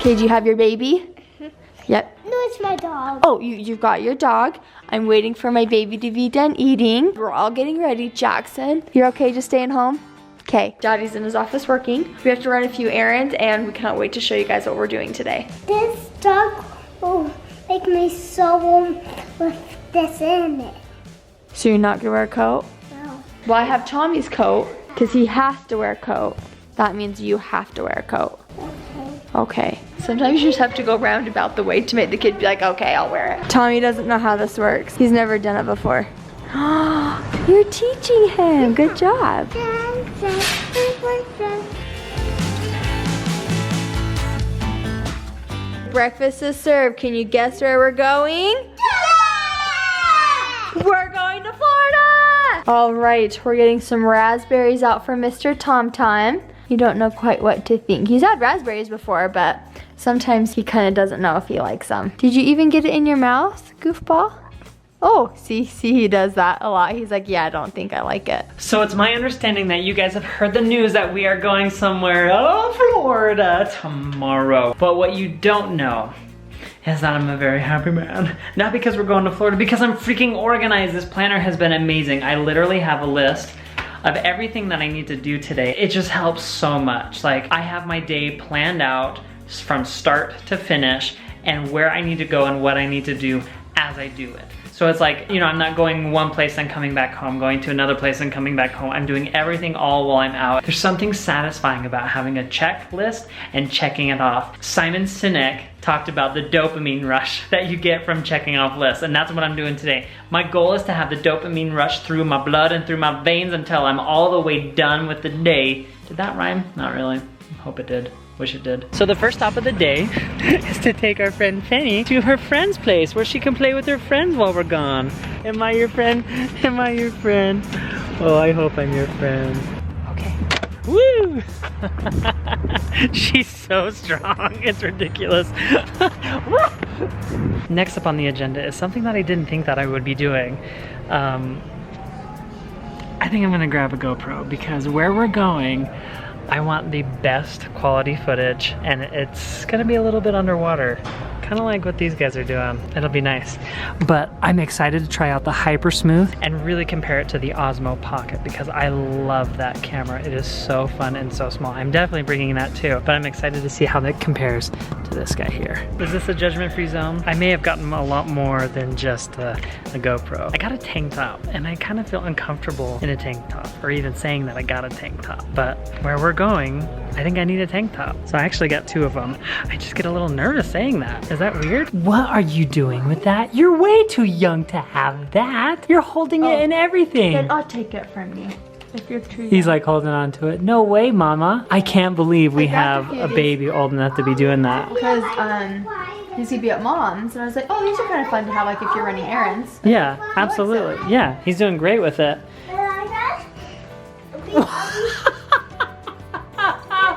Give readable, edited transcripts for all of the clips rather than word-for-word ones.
Okay, do you have your baby? Yep. No, it's my dog. Oh, you've got your dog. I'm waiting for my baby to be done eating. We're all getting ready. Jackson, you're okay just staying home? Okay, Daddy's in his office working. We have to run a few errands and we cannot wait to show you guys what we're doing today. This dog will make me so warm with this in it. So you're not gonna wear a coat? No. Well, I have Tommy's coat because he has to wear a coat. That means you have to wear a coat. Okay. Okay. Sometimes you just have to go roundabout the way to make the kid be like, okay, I'll wear it. Tommy doesn't know how this works. He's never done it before. You're teaching him. Good job. Breakfast is served. Can you guess where we're going? Yeah! We're going to Florida! All right, we're getting some raspberries out for Mr. Tom Time. You don't know quite what to think. He's had raspberries before, but sometimes he kind of doesn't know if he likes them. Did you even get it in your mouth, goofball? Oh, see, he does that a lot. He's like, yeah, I don't think I like it. So it's my understanding that you guys have heard the news that we are going somewhere, Florida tomorrow. But what you don't know is that I'm a very happy man. Not because we're going to Florida, because I'm freaking organized. This planner has been amazing. I literally have a list of everything that I need to do today. It just helps so much. Like, I have my day planned out from start to finish and where I need to go and what I need to do as I do it. So it's like, you know, I'm not going one place and coming back home, going to another place and coming back home. I'm doing everything all while I'm out. There's something satisfying about having a checklist and checking it off. Simon Sinek talked about the dopamine rush that you get from checking off lists, and that's what I'm doing today. My goal is to have the dopamine rush through my blood and through my veins until I'm all the way done with the day. Did that rhyme? Not really. Hope it did. Wish it did. So the first stop of the day is to take our friend Penny to her friend's place where she can play with her friends while we're gone. Am I your friend? Am I your friend? Oh, I hope I'm your friend. Okay. Woo! She's so strong. It's ridiculous. Next up on the agenda is something that I didn't think that I would be doing. I think I'm gonna grab a GoPro because where we're going, I want the best quality footage, and it's gonna be a little bit underwater. Kind of like what these guys are doing. It'll be nice. But I'm excited to try out the Hyper Smooth and really compare it to the Osmo Pocket because I love that camera. It is so fun and so small. I'm definitely bringing that too, but I'm excited to see how that compares to this guy here. Is this a judgment-free zone? I may have gotten a lot more than just a GoPro. I got a tank top, and I kind of feel uncomfortable in a tank top, or even saying that I got a tank top. But where we're going, I think I need a tank top. So I actually got 2 of them. I just get a little nervous saying that. Is that weird? What are you doing with that? You're way too young to have that. You're holding it and everything. Then I'll take it from you if you're too young. He's like holding on to it. No way, Mama. I can't believe we have a baby old enough to be doing that. Because he's gonna be at mom's, and I was like, oh, these are kind of fun to have, like if you're running errands. Yeah, absolutely. Yeah, he's doing great with it.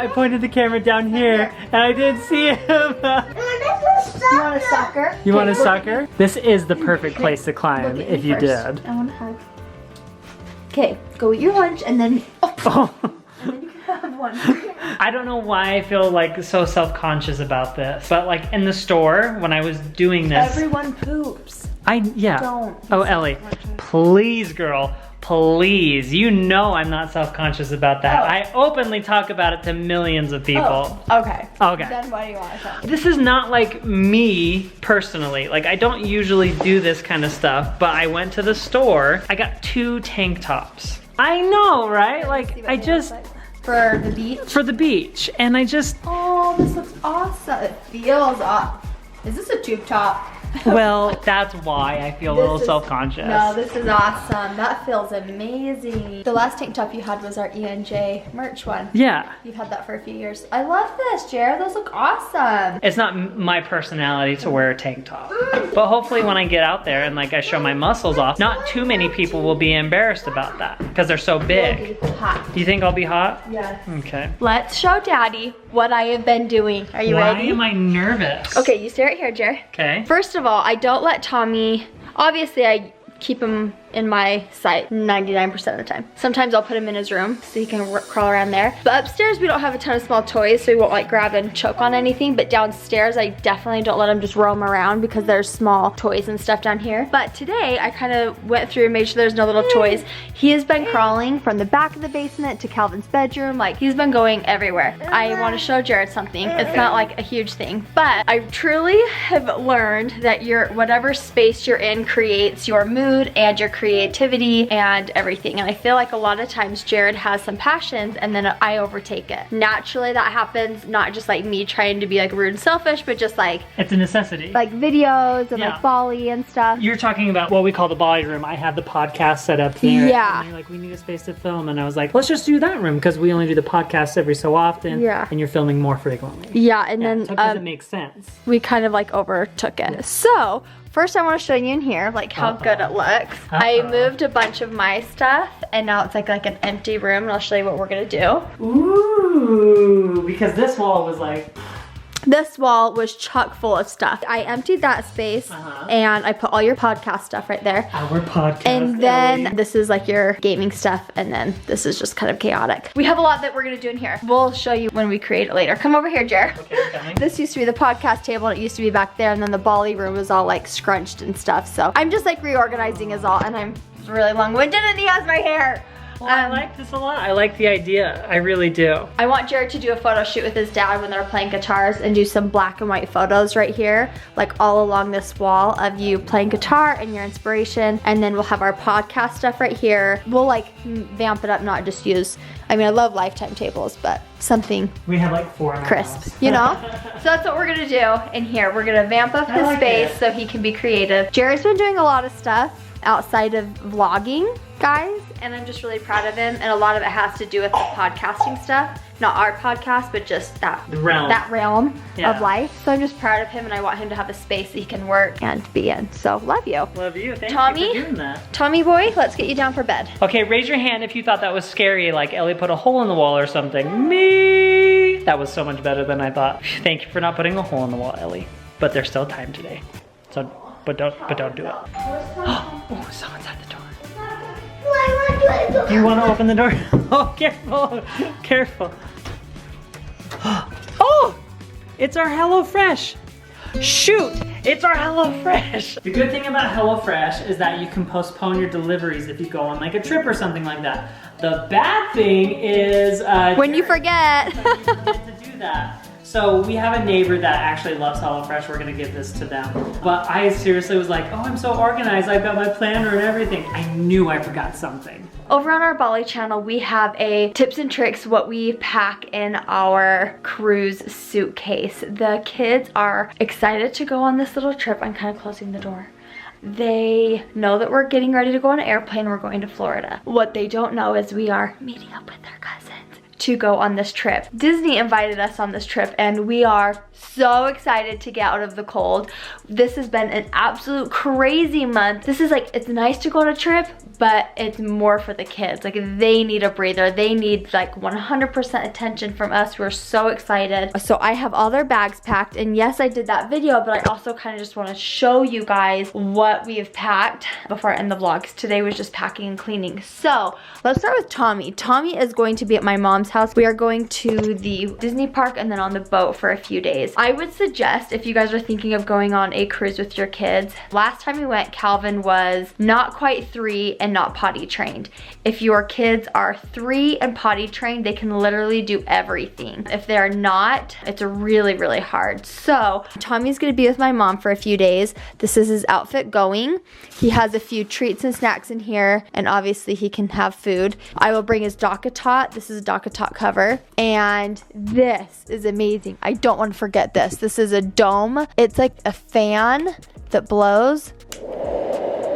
I pointed the camera down here, and I didn't see him. You want a sucker? You want a sucker? This is the perfect place to climb if you did. I want a hug. Okay, go eat your lunch, and then Oh. and then you can have one. I don't know why I feel like so self-conscious about this, but like in the store when I was doing this, Everyone poops. Don't. Oh, Ellie, please, girl. Please, you know I'm not self-conscious about that. Oh. I openly talk about it to millions of people. Oh, okay. Okay. Then what do you want to talk? This is not like me personally. Like I don't usually do this kind of stuff, but I went to the store. I got 2 tank tops. I know, right? Like I just For the beach? for the beach, and I just Oh, this looks awesome. It feels awesome. Is this a tube top? well, that's why I feel a little This is- self-conscious. No, this is awesome. That feels amazing. The last tank top you had was our ENJ merch one. Yeah. You've had that for a few years. I love this, Jared. Those look awesome. It's not my personality to wear a tank top. But hopefully when I get out there and like I show my muscles off, not too many people will be embarrassed about that because they're so big. It'll be hot. Do you think I'll be hot? Yes. Okay. Let's show Daddy what I have been doing. Are you Why ready? am I nervous? Okay, you stay right here, Jared. Okay. First of all, I don't let Tommy, obviously I keep him in my sight 99% of the time. Sometimes I'll put him in his room so he can crawl around there. But upstairs we don't have a ton of small toys, so he won't like grab and choke on anything. But downstairs I definitely don't let him just roam around because there's small toys and stuff down here. But today I kind of went through and made sure there's no little toys. He has been crawling from the back of the basement to Calvin's bedroom. Like, he's been going everywhere. I want to show Jared something. It's not like a huge thing, but I truly have learned that whatever space you're in creates your mood and your creativity and everything. And I feel like a lot of times Jared has some passions and then I overtake it. Naturally that happens, not just like me trying to be like rude and selfish, but just like it's a necessity. Like videos and like Bali and stuff. You're talking about what we call the Bali room. I have the podcast set up there. Yeah. And you're like, we need a space to film. And I was like, let's just do that room because we only do the podcast every so often. Yeah. And you're filming more frequently. Yeah, and then because it makes sense. We kind of like overtook it. So first I want to show you in here like how good it looks. I moved a bunch of my stuff and now it's like an empty room, and I'll show you what we're gonna do. Ooh, because this wall was like... This wall was chock full of stuff. I emptied that space and I put all your podcast stuff right there. Our podcast. And then Ellie. this is like your gaming stuff, and then this is just kind of chaotic. We have a lot that we're gonna do in here. We'll show you when we create it later. Come over here, Jer. Okay, I'm coming. This used to be the podcast table and it used to be back there, and then the Bali room was all like scrunched and stuff. So I'm just like reorganizing is all, and I'm really long-winded and he has my hair. Well, I like this a lot. I like the idea. I really do. I want Jared to do a photo shoot with his dad when they're playing guitars and do some black and white photos right here, like all along this wall of you playing guitar and your inspiration. And then we'll have our podcast stuff right here. We'll like vamp it up, not just use, I mean, I love lifetime tables, but something we have like 4 in our crisp, house. you know? So that's what we're gonna do in here. We're gonna vamp up his space so he can be creative. Jared's been doing a lot of stuff outside of vlogging, guys, and I'm just really proud of him, and a lot of it has to do with the podcasting stuff. Not our podcast, but just that realm of life. So I'm just proud of him, and I want him to have a space that he can work and be in. So love you. Love you. Thank Tommy, you for doing that. Tommy boy, let's get you down for bed. Okay, raise your hand if you thought that was scary, like Ellie put a hole in the wall or something. Me! That was so much better than I thought. Thank you for not putting a hole in the wall, Ellie. But there's still time today. So, but don't do it. Oh, someone's at the door. Do you want to open the door? Oh, careful, careful. Oh, it's our HelloFresh. Shoot, it's our HelloFresh. The good thing about HelloFresh is that you can postpone your deliveries if you go on like a trip or something like that. The bad thing is when you forget. You forget to do that. So we have a neighbor that actually loves HelloFresh. We're gonna give this to them. But I seriously was like, oh, I'm so organized. I've got my planner and everything. I knew I forgot something. Over on our Bali channel, we have a tips and tricks what we pack in our cruise suitcase. The kids are excited to go on this little trip. I'm kind of closing the door. They know that we're getting ready to go on an airplane. We're going to Florida. What they don't know is we are meeting up with their cousins to go on this trip. Disney invited us on this trip and we are so excited to get out of the cold. This has been an absolute crazy month. This is like, it's nice to go on a trip, but it's more for the kids. Like they need a breather. They need like 100% attention from us. We're so excited. So I have all their bags packed, and yes, I did that video, but I also kind of just want to show you guys what we have packed before I end the vlog, 'cause today was just packing and cleaning. So let's start with Tommy. Tommy is going to be at my mom's house. We are going to the Disney park and then on the boat for a few days. I would suggest if you guys are thinking of going on a cruise with your kids, last time we went, Calvin was not quite 3 and not potty trained. If your kids are 3 and potty trained, they can literally do everything. If they're not, it's really, really hard. So Tommy's gonna be with my mom for a few days. This is his outfit going. He has a few treats and snacks in here, and obviously he can have food. I will bring his DockATot. This is a DockATot cover, and this is amazing. I don't want to forget this. This is a dome. It's like a fan that blows,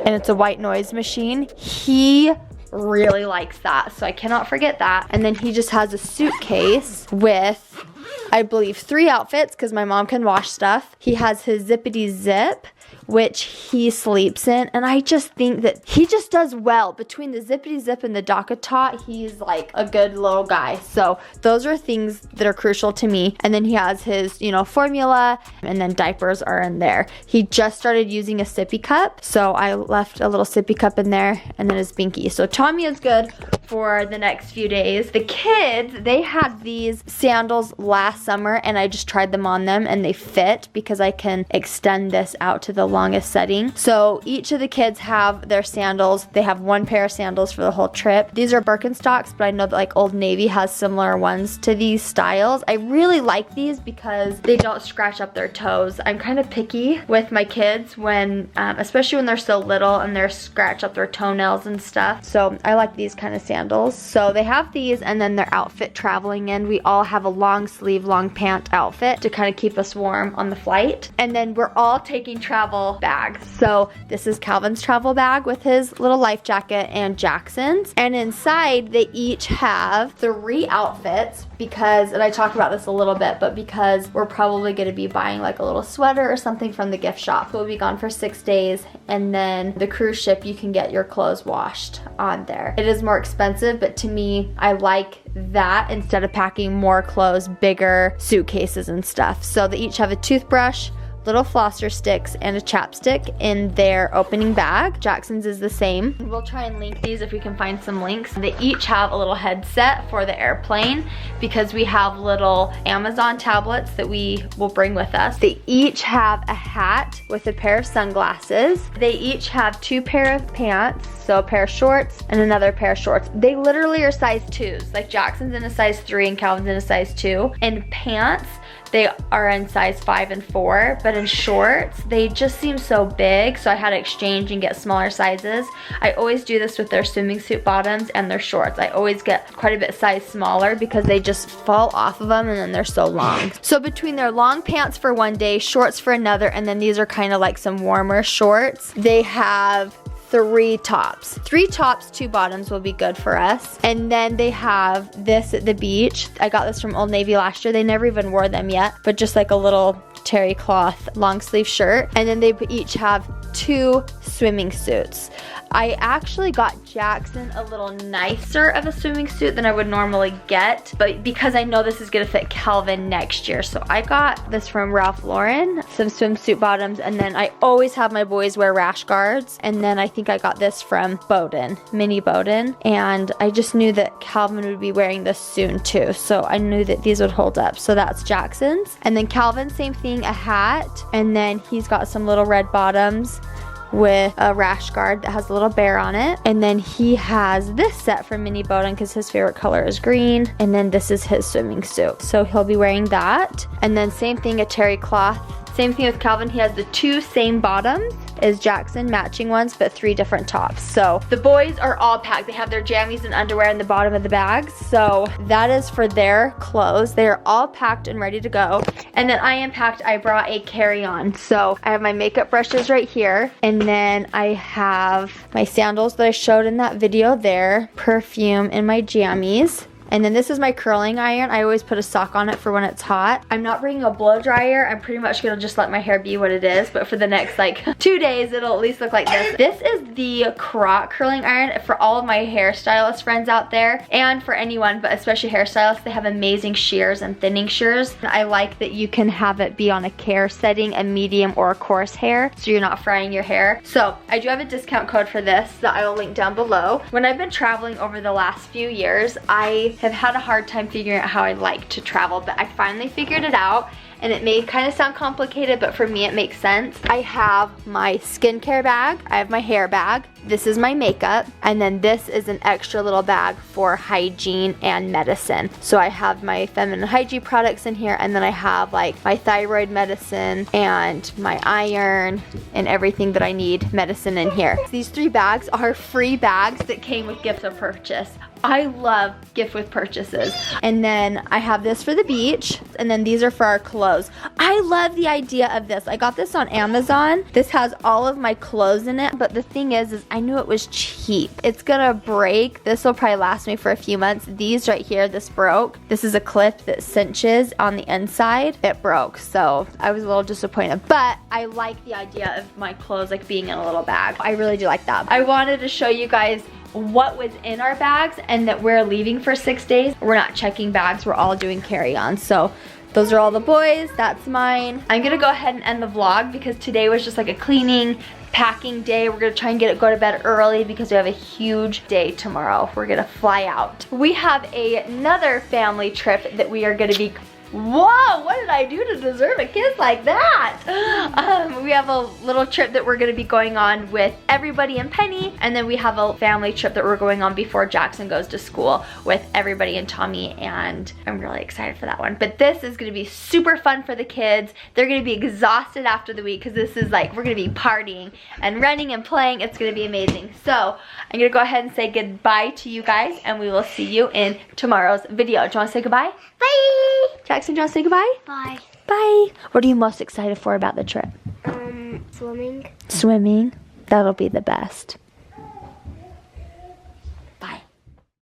and it's a white noise machine. He really likes that, so I cannot forget that. And then he just has a suitcase with, I believe, 3 outfits because my mom can wash stuff. He has his zippity zip. which he sleeps in. And I just think that he just does well. Between the zippity zip and the DockATot, he's like a good little guy. So those are things that are crucial to me. And then he has his, you know, formula, and then diapers are in there. He just started using a sippy cup, so I left a little sippy cup in there, and then his binky. So Tommy is good for the next few days. The kids, they had these sandals last summer, and I just tried them on them, and they fit because I can extend this out to the longest setting. So each of the kids have their sandals. They have one pair of sandals for the whole trip. These are Birkenstocks, but I know that like Old Navy has similar ones to these styles. I really like these because they don't scratch up their toes. I'm kind of picky with my kids when, especially when they're so little and they're scratch up their toenails and stuff. So I like these kind of sandals. So they have these, and then their outfit traveling in. We all have a long sleeve, long pant outfit to kind of keep us warm on the flight. And then we're all taking travel bags. So this is Calvin's travel bag with his little life jacket and Jackson's. And inside they each have 3 outfits because, and I talked about this a little bit, but because we're probably going to be buying like a little sweater or something from the gift shop. We'll be gone for 6 days, and then the cruise ship, you can get your clothes washed on there. It is more expensive, but to me, I like that instead of packing more clothes, bigger suitcases and stuff. So they each have a toothbrush, little flosser sticks, and a chapstick in their opening bag. Jackson's is the same. We'll try and link these if we can find some links. They each have a little headset for the airplane because we have little Amazon tablets that we will bring with us. They each have a hat with a pair of sunglasses. They each have 2 pair of pants, so a pair of shorts and another pair of shorts. They literally are size 2s. Like Jackson's in a size 3 and Calvin's in a size 2. And pants, they are in size 5 and 4, but in shorts, they just seem so big, so I had to exchange and get smaller sizes. I always do this with their swimming suit bottoms and their shorts. I always get quite a bit size smaller because they just fall off of them and then they're so long. So between their long pants for one day, shorts for another, and then these are kind of like some warmer shorts, they have 3 tops. 3 tops, 2 bottoms will be good for us. And then they have this at the beach. I got this from Old Navy last year. They never even wore them yet, but just like a little terry cloth long sleeve shirt. And then they each have 2 swimming suits. I actually got Jackson a little nicer of a swimming suit than I would normally get, but because I know this is gonna fit Calvin next year. So I got this from Ralph Lauren, some swimsuit bottoms, and then I always have my boys wear rash guards. And then I think I got this from Bowden, Mini Bowden. And I just knew that Calvin would be wearing this soon too. So I knew that these would hold up. So that's Jackson's. And then Calvin, same thing, a hat. And then he's got some little red bottoms with a rash guard that has a little bear on it. And then he has this set from Mini Bowden because his favorite color is green. And then this is his swimming suit. So he'll be wearing that. And then same thing, a terry cloth. Same thing with Calvin. He has the 2 same bottoms as Jackson, matching ones, but 3 different tops. So the boys are all packed. They have their jammies and underwear in the bottom of the bags. So that is for their clothes. They are all packed and ready to go. And then I am packed. I brought a carry-on. So I have my makeup brushes right here. And then I have my sandals that I showed in that video there, perfume, and my jammies. And then this is my curling iron. I always put a sock on it for when it's hot. I'm not bringing a blow dryer. I'm pretty much gonna just let my hair be what it is, but for the next like 2 days, it'll at least look like this. This is the Croc curling iron for all of my hairstylist friends out there, and for anyone, but especially hairstylists. They have amazing shears and thinning shears. I like that you can have it be on a care setting, a medium or a coarse hair, so you're not frying your hair. So I do have a discount code for this that I will link down below. When I've been traveling over the last few years, I have had a hard time figuring out how I like to travel, but I finally figured it out. And it may kind of sound complicated, but for me it makes sense. I have my skincare bag, I have my hair bag, this is my makeup, and then this is an extra little bag for hygiene and medicine. So I have my feminine hygiene products in here, and then I have like my thyroid medicine and my iron and everything that I need medicine in here. These 3 bags are free bags that came with gift of purchase. I love gift with purchases. And then I have this for the beach, and then these are for our clothes. I love the idea of this. I got this on Amazon. This has all of my clothes in it, but the thing is I knew it was cheap. It's gonna break. This will probably last me for a few months. These right here, this broke. This is a clip that cinches on the inside. It broke, so I was a little disappointed, but I like the idea of my clothes like being in a little bag. I really do like that. I wanted to show you guys what was in our bags and that we're leaving for 6 days. We're not checking bags, we're all doing carry-on. So those are all the boys, that's mine. I'm gonna go ahead and end the vlog because today was just like a cleaning, packing day. We're gonna try and go to bed early because we have a huge day tomorrow. We're gonna fly out. We have another family trip that we are gonna be. Whoa, what did I do to deserve a kiss like that? We have a little trip that we're gonna be going on with everybody and Penny, and then we have a family trip that we're going on before Jackson goes to school with everybody and Tommy, and I'm really excited for that one. But this is gonna be super fun for the kids. They're gonna be exhausted after the week because this is like, we're gonna be partying and running and playing. It's gonna be amazing. So I'm gonna go ahead and say goodbye to you guys, and we will see you in tomorrow's video. Do you wanna say goodbye? Bye. Jackson, do you want to say goodbye? Bye. Bye. What are you most excited for about the trip? Swimming. Swimming. That'll be the best.